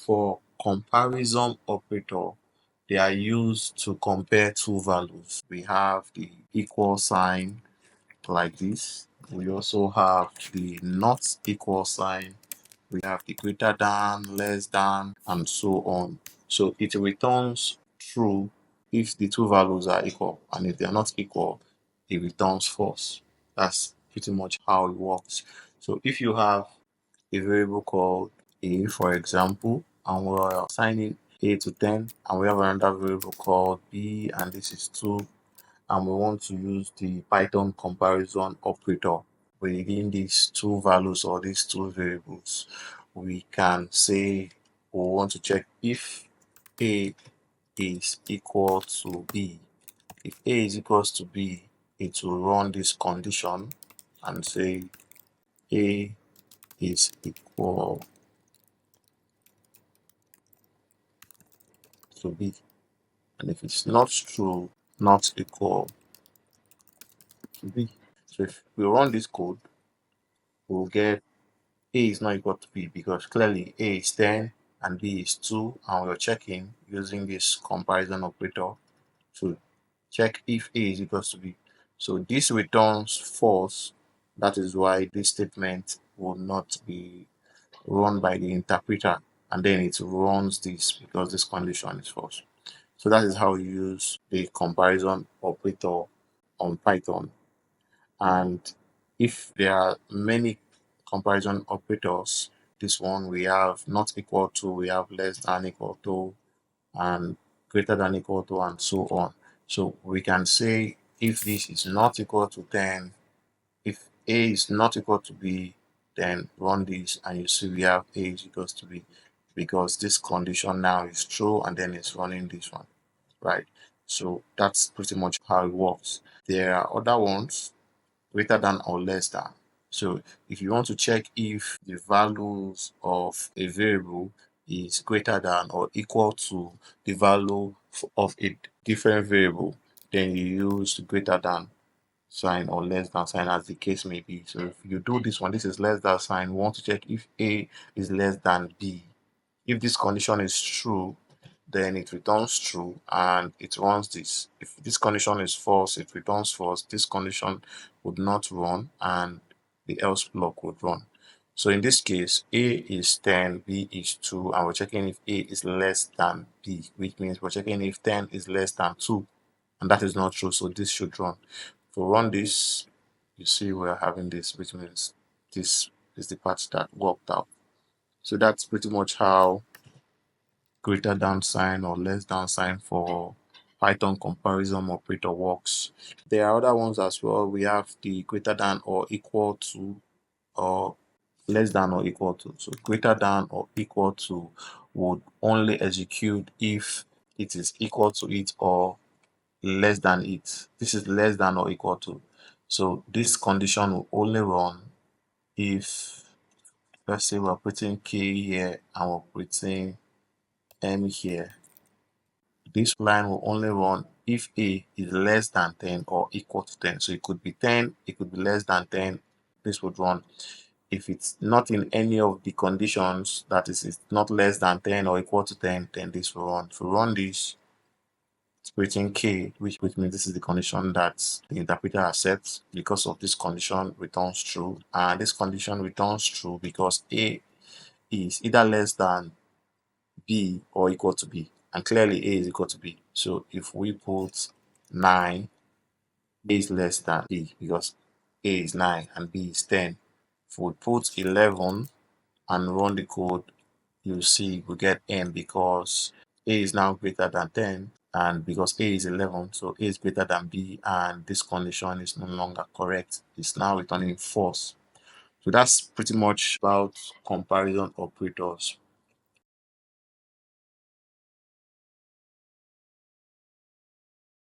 For comparison operator, they are used to compare two values. We have the equal sign like this. We also have the not equal sign. We have the greater than, less than, and so on. So it returns true if the two values are equal, and if they are not equal, it returns false. That's pretty much how it works. So if you have a variable called a, for example, and we're assigning a to 10, and we have another variable called b, and this is 2, and we want to use the Python comparison operator within these two values or these two variables. We can say we want to check if a is equal to b. If a is equals to b, it will run this condition and say a is equal to b. And if it's not true, not equal to b. So if we run this code, we'll get a is not equal to b because clearly a is 10 and b is 2, and we're checking using this comparison operator to check if a is equal to b. So this returns false. That is why this statement will not be run by the interpreter, and then it runs this because this condition is false. So that is how you use the comparison operator on Python. And if there are many comparison operators, this one we have not equal to, we have less than equal to, and greater than equal to, and so on. So we can say if this is not equal to 10, if a is not equal to b, then run this and you see we have a is equals to b, because this condition now is true, and then it's running this one, right? So that's pretty much how it works. There are other ones, greater than or less than. So if you want to check if the values of a variable is greater than or equal to the value of a different variable, then you use greater than sign or less than sign, as the case may be. So if you do this one, this is less than sign, we want to check if a is less than b. If this condition is true, then it returns true and it runs this. If this condition is false, it returns false. This condition would not run and the else block would run. So in this case, a is 10, b is 2, and we're checking if a is less than b, which means we're checking if 10 is less than 2, and that is not true, so this should run. To run this, you see we're having this, which means this is the part that worked out. So that's pretty much how greater than sign or less than sign for Python comparison operator works. There are other ones as well. We have the greater than or equal to, or less than or equal to. So greater than or equal to would only execute if it is equal to it or less than it. This is less than or equal to. So this condition will only run if, let's say we're putting k here and we're putting m here. This line will only run if a is less than 10 or equal to 10. So it could be 10, it could be less than 10. This would run. If it's not in any of the conditions, that is, it's not less than 10 or equal to 10, then this will run. To run this, it's written k, which means this is the condition that the interpreter accepts. Because of this condition, returns true. And this condition returns true because a is either less than b or equal to b, and clearly a is equal to b. So if we put 9, a is less than b because a is 9 and b is 10. If we put 11 and run the code, you'll see we get m because a is now greater than 10, and because a is 11, so a is greater than b, and this condition is no longer correct. It's now returning false. So that's pretty much about comparison operators.